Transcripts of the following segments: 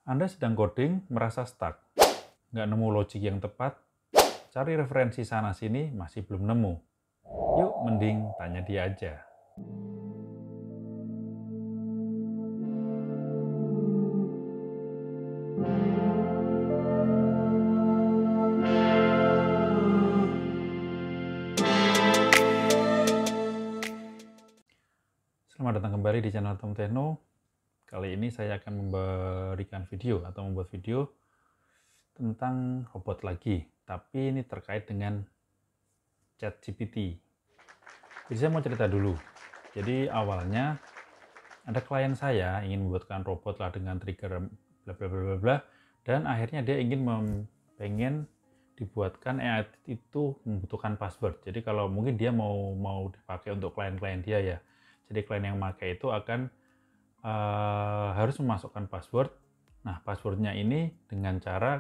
Anda sedang coding, merasa stuck, nggak nemu logic yang tepat, cari referensi sana-sini, masih belum nemu. Yuk, mending tanya dia aja. Selamat datang kembali di channel Tom Techno. Kali ini saya akan memberikan video atau membuat video tentang robot lagi, tapi ini terkait dengan ChatGPT. Jadi saya mau cerita dulu. Jadi awalnya ada klien saya ingin membuatkan robot lah dengan trigger bla bla bla bla bla, dan akhirnya dia ingin pengen dibuatkan AI itu membutuhkan password. Jadi kalau mungkin dia mau dipakai untuk klien-klien dia ya. Jadi klien yang pakai itu akan harus memasukkan password. Nah, passwordnya ini dengan cara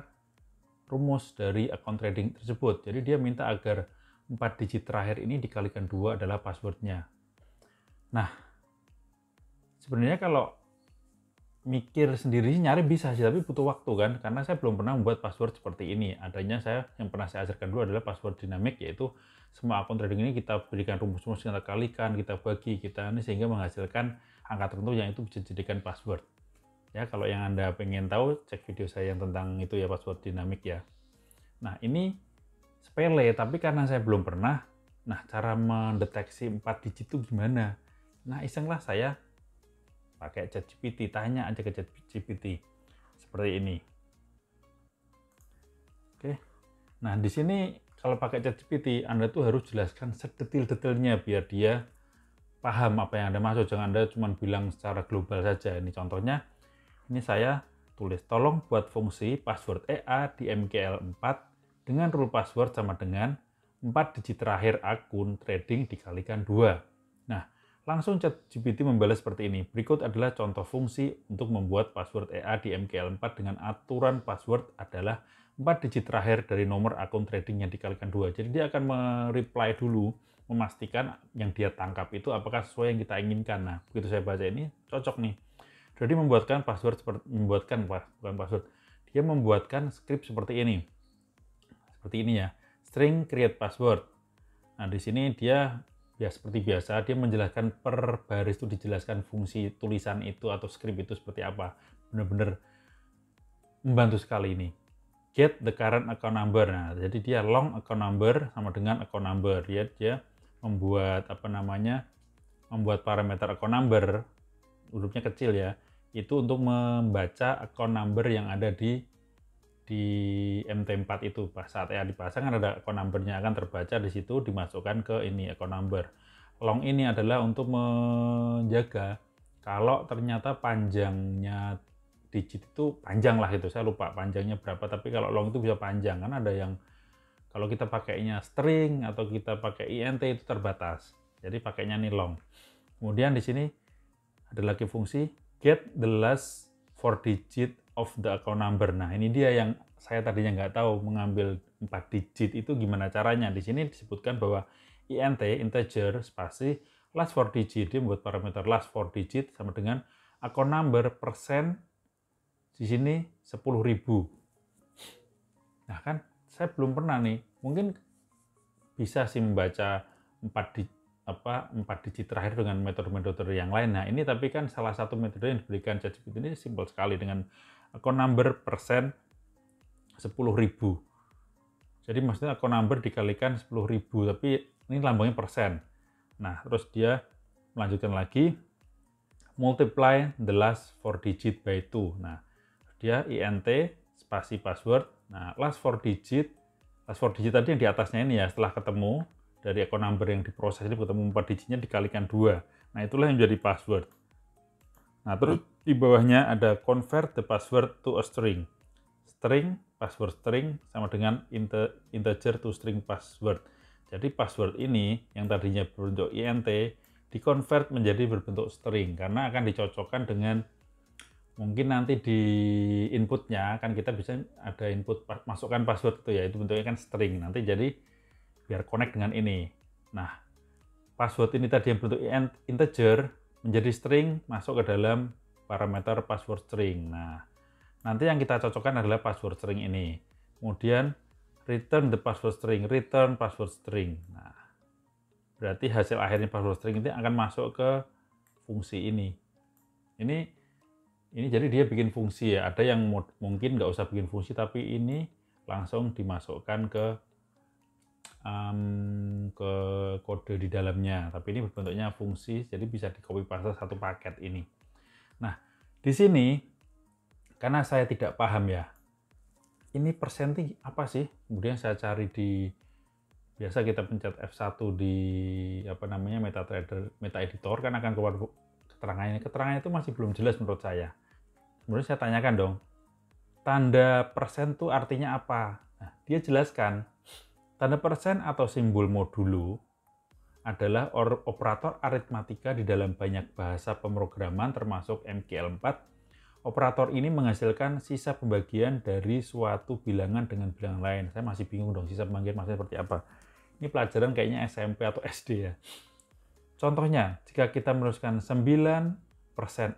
rumus dari account trading tersebut. Jadi dia minta agar 4 digit terakhir ini dikalikan 2 adalah passwordnya. Nah, sebenarnya kalau mikir sendiri nyari bisa sih, tapi butuh waktu kan, karena saya belum pernah membuat password seperti ini. Adanya yang pernah saya ajarkan dulu adalah password dinamik, yaitu semua akun trading ini kita berikan rumus-rumus, kita kalikan, kita bagi, kita ini sehingga menghasilkan angka tertentu yang itu bisa dijadikan password. Ya, kalau yang Anda pengen tahu, cek video saya yang tentang itu ya, password dinamik ya. Nah, ini sepele, tapi karena saya belum pernah, nah cara mendeteksi 4 digit itu gimana? Nah, isenglah saya pakai ChatGPT, tanya aja ke ChatGPT seperti ini. Oke. Nah, di sini kalau pakai ChatGPT, Anda tuh harus jelaskan sedetil-detilnya biar dia paham apa yang Anda maksud. Jangan Anda cuma bilang secara global saja. Ini contohnya, ini saya tulis, tolong buat fungsi password EA di MKL4 dengan rule password sama dengan 4 digit terakhir akun trading dikalikan 2. Nah, langsung ChatGPT membalas seperti ini. Berikut adalah contoh fungsi untuk membuat password EA di MKL4 dengan aturan password adalah 4 digit terakhir dari nomor akun trading yang dikalikan 2. Jadi dia akan mereply dulu, memastikan yang dia tangkap itu apakah sesuai yang kita inginkan. Nah, begitu saya baca ini, cocok nih. Jadi membuatkan password dia membuatkan script seperti ini. Seperti ini ya. String create password. Nah, di sini dia ya seperti biasa, dia menjelaskan per baris itu dijelaskan fungsi tulisan itu atau script itu seperti apa. Benar-benar membantu sekali ini. Get the current account number. Nah, jadi dia long account number sama dengan account number. Dia membuat membuat parameter account number, hurufnya kecil ya, itu untuk membaca account number yang ada di MT4 itu. Pas saat EA dipasang kan ada account number-nya akan terbaca di situ, dimasukkan ke ini account number. Long ini adalah untuk menjaga kalau ternyata panjangnya digit itu panjang lah itu, saya lupa panjangnya berapa, tapi kalau long itu bisa panjang kan, ada yang kalau kita pakainya string atau kita pakai int itu terbatas. Jadi pakainya ini long. Kemudian di sini ada lagi fungsi get the last 4 digit of the account number. Nah, ini dia yang saya tadinya nggak tahu, mengambil 4 digit itu gimana caranya. Di sini disebutkan bahwa int, integer, spasi, last 4 digit. Dia membuat parameter last 4 digit sama dengan account number persen, di sini 10.000. Nah, kan saya belum pernah nih. Mungkin bisa sih membaca 4 digit terakhir dengan metode-metode yang lain. Nah, ini tapi kan salah satu metode yang diberikan ChatGPT ini simpel sekali dengan account number persen 10.000. Jadi maksudnya account number dikalikan 10.000, tapi ini lambangnya persen. Nah, terus dia melanjutkan lagi, multiply the last 4 digit by 2. Nah, dia int spasi password. Nah, last 4 digit tadi yang di atasnya ini ya, setelah ketemu dari account number yang diproses ini ketemu 4 digitnya dikalikan 2. Nah, itulah yang menjadi password. Nah, terus di bawahnya ada convert the password to a string. String, password string sama dengan integer to string password. Jadi password ini yang tadinya berbentuk int dikonvert menjadi berbentuk string karena akan dicocokkan dengan mungkin nanti di inputnya kan kita bisa ada input masukkan password itu ya, itu bentuknya kan string, nanti jadi biar connect dengan ini. Nah, password ini tadi yang bentuk integer menjadi string masuk ke dalam parameter password string. Nah, Nanti yang kita cocokkan adalah password string ini. Kemudian return the password string, return password string. Nah, berarti hasil akhirnya password string ini akan masuk ke fungsi ini. Ini jadi dia bikin fungsi ya. Ada yang mungkin nggak usah bikin fungsi, tapi ini langsung dimasukkan ke kode di dalamnya. Tapi ini berbentuknya fungsi, jadi bisa di copy paste satu paket ini. Nah, di sini karena saya tidak paham ya, ini persenting apa sih? Kemudian saya cari di, biasa kita pencet F1 di MetaTrader, Meta Editor, kan akan keluar keterangannya. Keterangannya itu masih belum jelas menurut saya. Kemudian saya tanyakan dong, tanda persen itu artinya apa? Nah, dia jelaskan, tanda persen atau simbol modulo adalah operator aritmatika di dalam banyak bahasa pemrograman termasuk MGL4. Operator ini menghasilkan sisa pembagian dari suatu bilangan dengan bilangan lain. Saya masih bingung dong, sisa pembagian maksudnya seperti apa. Ini pelajaran kayaknya SMP atau SD ya. Contohnya, jika kita menuliskan 9%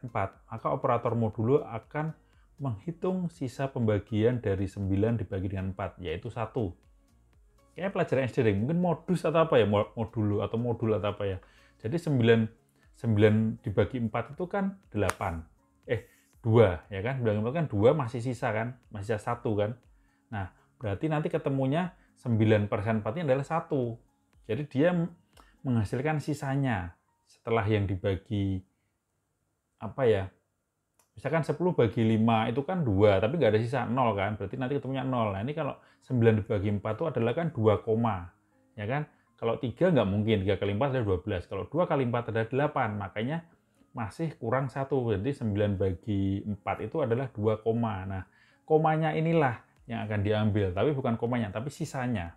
4, maka operator modulo akan menghitung sisa pembagian dari 9 dibagi dengan 4, yaitu 1. Kayaknya pelajaran SD deh, mungkin modus atau apa ya, modulo atau modul atau apa ya. Jadi 9 dibagi 4 itu kan 8. 2 ya kan, 9 kan 2 masih sisa kan, masih sisa 1 kan. Nah, berarti nanti ketemunya 9% 4-nya adalah 1. Jadi dia menghasilkan sisanya setelah yang dibagi apa ya? Misalkan 10 bagi 5 itu kan 2, tapi nggak ada sisa 0 kan, berarti nanti ketemunya 0. Nah, ini kalau 9 dibagi 4 itu adalah kan 2, ya kan? Kalau 3 nggak mungkin, 3 kali 4 adalah 12. Kalau 2 kali 4 adalah 8, makanya masih kurang 1, jadi 9 bagi 4 itu adalah 2 koma. Nah, komanya inilah yang akan diambil, tapi bukan komanya, tapi sisanya.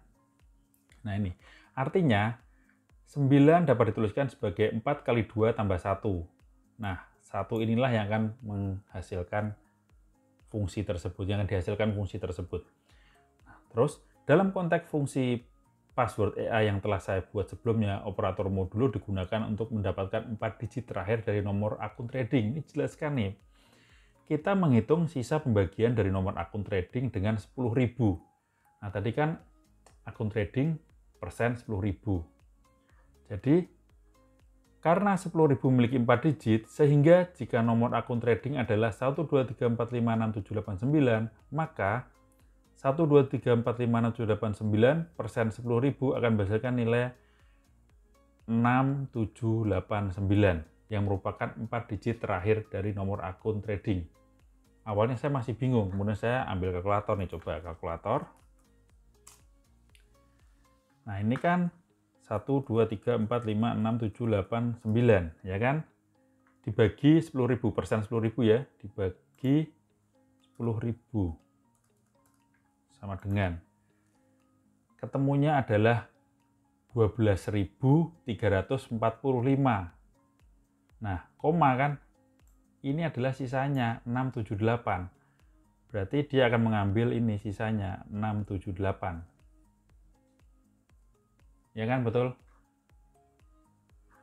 Nah ini, artinya 9 dapat dituliskan sebagai 4 kali 2 tambah 1. Nah, 1 inilah yang akan menghasilkan fungsi tersebut, yang akan dihasilkan fungsi tersebut. Nah, terus, dalam konteks fungsi password EA yang telah saya buat sebelumnya, operator modulo digunakan untuk mendapatkan 4 digit terakhir dari nomor akun trading. Ini jelaskan nih. Kita menghitung sisa pembagian dari nomor akun trading dengan 10.000. Nah, tadi kan akun trading persen 10.000. Jadi, karena 10.000 memiliki 4 digit, sehingga jika nomor akun trading adalah 123456789, maka 123456789 persen 10.000 akan menghasilkan nilai 6789 yang merupakan 4 digit terakhir dari nomor akun trading. Awalnya saya masih bingung, kemudian saya ambil kalkulator nih, coba kalkulator. Nah ini kan 1, 2, 3, 4, 5, 6, 7, 8, 9 ya kan, dibagi 10.000, persen 10.000 ya, dibagi 10.000 sama dengan ketemunya adalah 12.345. Nah, koma kan, ini adalah sisanya 678. Berarti dia akan mengambil ini sisanya 678. Ya kan, betul?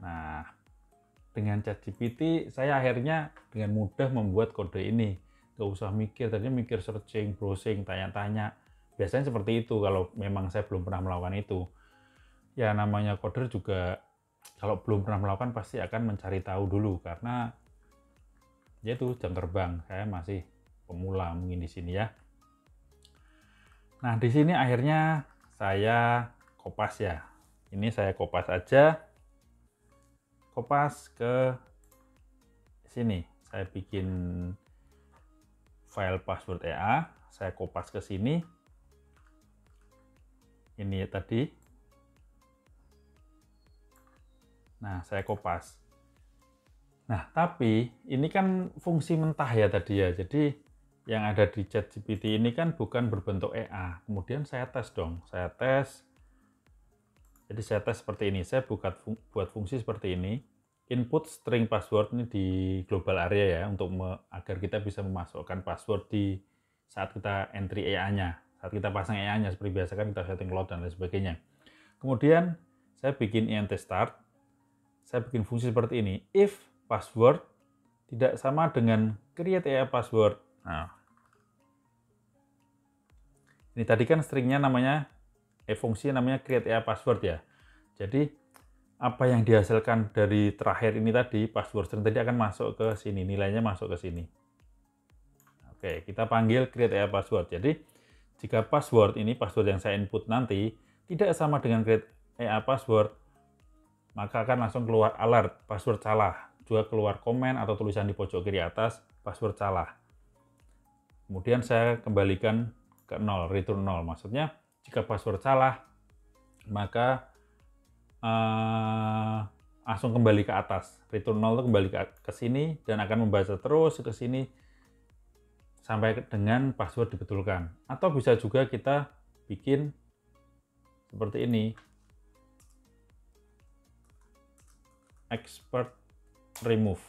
Nah, dengan ChatGPT saya akhirnya dengan mudah membuat kode ini. Gak usah mikir, tadinya mikir searching, browsing, tanya-tanya. Biasanya seperti itu kalau memang saya belum pernah melakukan itu. Ya namanya coder juga kalau belum pernah melakukan pasti akan mencari tahu dulu, karena ya itu jam terbang, saya masih pemula mungkin di sini ya. Nah di sini akhirnya saya kopas ya. Ini saya kopas aja, kopas ke sini. Saya bikin file password EA, saya kopas ke sini. Ini tadi. Nah, saya kopas. Nah, tapi ini kan fungsi mentah ya tadi ya. Jadi yang ada di ChatGPT ini kan bukan berbentuk EA. Kemudian saya tes dong. Saya tes. Jadi saya tes seperti ini. Saya buat fungsi seperti ini. Input string password ini di global area ya, untuk agar kita bisa memasukkan password di saat kita entry EA-nya. Saat kita pasang EA-nya seperti biasa kan kita setting load dan lain sebagainya. Kemudian saya bikin int start. Saya bikin fungsi seperti ini. If password tidak sama dengan create EA password. Nah, Ini tadi kan stringnya namanya, fungsi namanya create EA password ya. Jadi apa yang dihasilkan dari terakhir ini tadi, password string tadi akan masuk ke sini, nilainya masuk ke sini. Oke, kita panggil create EA password. Jadi jika password ini, password yang saya input nanti tidak sama dengan create EA password, maka akan langsung keluar alert password salah. Juga keluar komen atau tulisan di pojok kiri atas password salah. Kemudian saya kembalikan ke 0, return 0. Maksudnya jika password salah, maka langsung kembali ke atas. Return 0 itu kembali ke sini dan akan membaca terus ke sini sampai dengan password dibetulkan. Atau bisa juga kita bikin seperti ini, expert remove.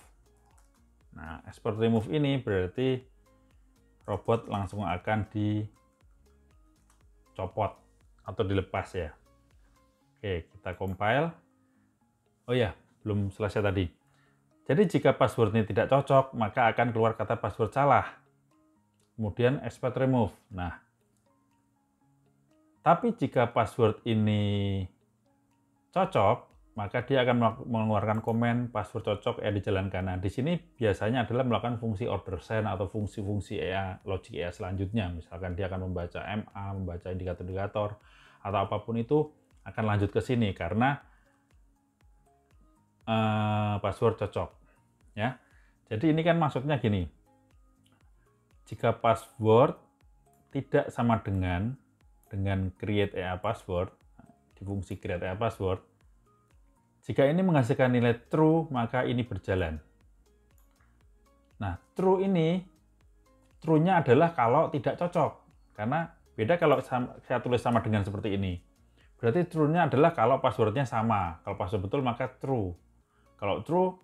Nah, expert remove ini berarti robot langsung akan dicopot atau dilepas ya. Oke, kita compile. Oh ya, belum selesai tadi. Jadi jika password ini tidak cocok, maka akan keluar kata password salah. Kemudian expert remove. Nah, tapi jika password ini cocok, maka dia akan mengeluarkan komen password cocok EA dijalankan. Nah, di sini biasanya adalah melakukan fungsi order send atau fungsi-fungsi EA, logic EA selanjutnya. Misalkan dia akan membaca MA, membaca indikator-indikator, atau apapun itu akan lanjut ke sini karena password cocok. Ya, jadi ini kan maksudnya gini. Jika password tidak sama dengan create EA password, di fungsi create EA password, jika ini menghasilkan nilai true, maka ini berjalan. Nah, true-nya adalah kalau tidak cocok. Karena beda kalau saya tulis sama dengan seperti ini. Berarti true-nya adalah kalau passwordnya sama. Kalau password betul, maka true. Kalau true,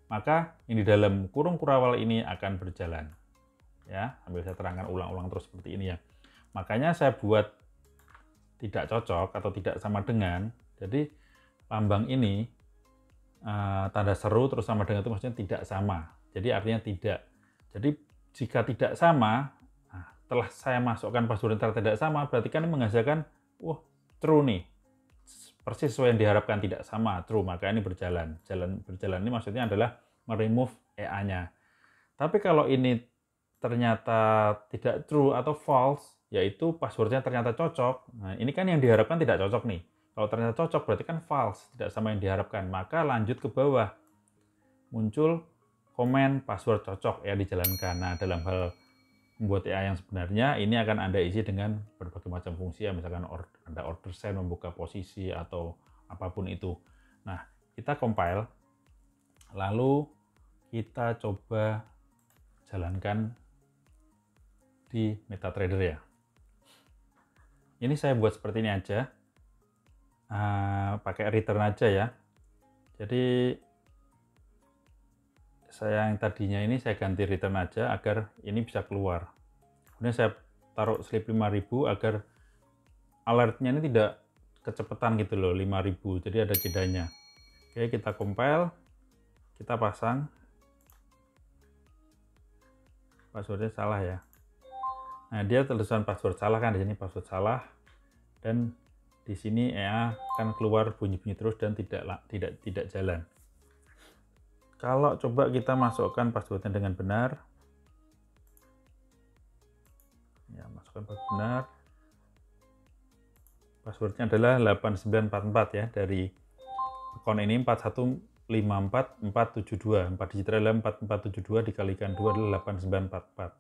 maka ini dalam kurung kurawal ini akan berjalan. Ya, sambil saya terangkan ulang-ulang terus seperti ini ya. Makanya saya buat tidak cocok atau tidak sama dengan. Jadi lambang ini tanda seru terus sama dengan itu maksudnya tidak sama. Jadi artinya tidak. Jadi jika tidak sama, setelah saya masukkan password yang tidak sama, berarti kan menghasilkan true nih. Persis sesuai yang diharapkan, tidak sama, true, maka ini berjalan. Berjalan ini maksudnya adalah meremove EA-nya. Tapi kalau ini ternyata tidak true atau false, yaitu passwordnya ternyata cocok. Nah, ini kan yang diharapkan tidak cocok nih. Kalau ternyata cocok berarti kan false, tidak sama yang diharapkan. Maka lanjut ke bawah. Muncul komen password cocok EA dijalankan. Nah, dalam hal membuat EA yang sebenarnya, ini akan Anda isi dengan berbagai macam fungsi, ya, misalkan ada order send, membuka posisi, atau apapun itu. Nah, kita compile, lalu kita coba jalankan di MetaTrader ya. Ini saya buat seperti ini aja, pakai return aja ya. Jadi saya yang tadinya ini saya ganti return aja agar ini bisa keluar. Kemudian saya taruh slip 5000 agar alertnya ini tidak kecepatan gitu loh, 5000. Jadi ada jedanya. Oke, kita compile, kita pasang. Passwordnya salah ya. Nah, dia tulisan password salah kan, di sini password salah, dan di sini EA akan keluar bunyi-bunyi terus dan tidak jalan. Kalau coba kita masukkan passwordnya dengan benar, ya, masukkan password benar. Passwordnya adalah 8944 ya, dari akun ini 4154472. 4 digit adalah 4472 dikalikan 2 adalah 8944.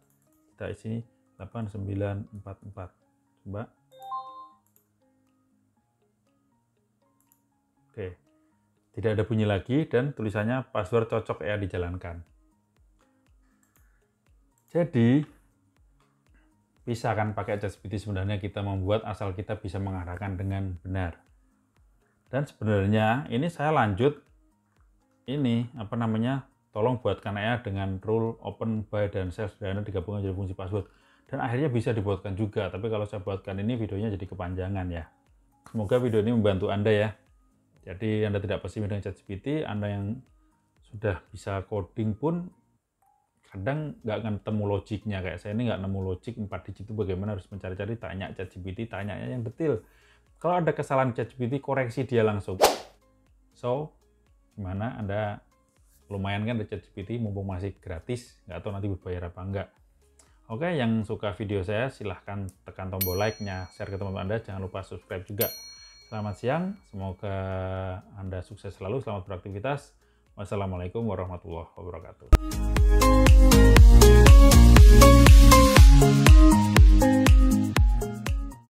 Kita isi 8944. Coba. Oke. Tidak ada bunyi lagi dan tulisannya password cocok EA dijalankan. Jadi bisa kan pakai ChatGPT sebenarnya kita membuat asal kita bisa mengarahkan dengan benar. Dan sebenarnya ini saya lanjut ini tolong buatkan EA dengan rule open buy dan sell sederhana digabungkan jadi fungsi password, dan akhirnya bisa dibuatkan juga. Tapi kalau saya buatkan ini videonya jadi kepanjangan ya. Semoga video ini membantu Anda ya. Jadi Anda tidak pesimis dengan ChatGPT, Anda yang sudah bisa coding pun kadang nggak ketemu logiknya. Kayak saya ini nggak nemu logik 4 digit itu bagaimana, harus mencari-cari, tanya ChatGPT, tanyanya yang detail. Kalau ada kesalahan ChatGPT, koreksi dia langsung. So, gimana? Anda lumayan kan ada ChatGPT, mumpung masih gratis, nggak tahu nanti berbayar apa enggak. Oke, yang suka video saya silahkan tekan tombol like-nya, share ke teman-teman Anda, jangan lupa subscribe juga. Selamat siang, semoga Anda sukses selalu, selamat beraktivitas. Wassalamualaikum warahmatullahi wabarakatuh.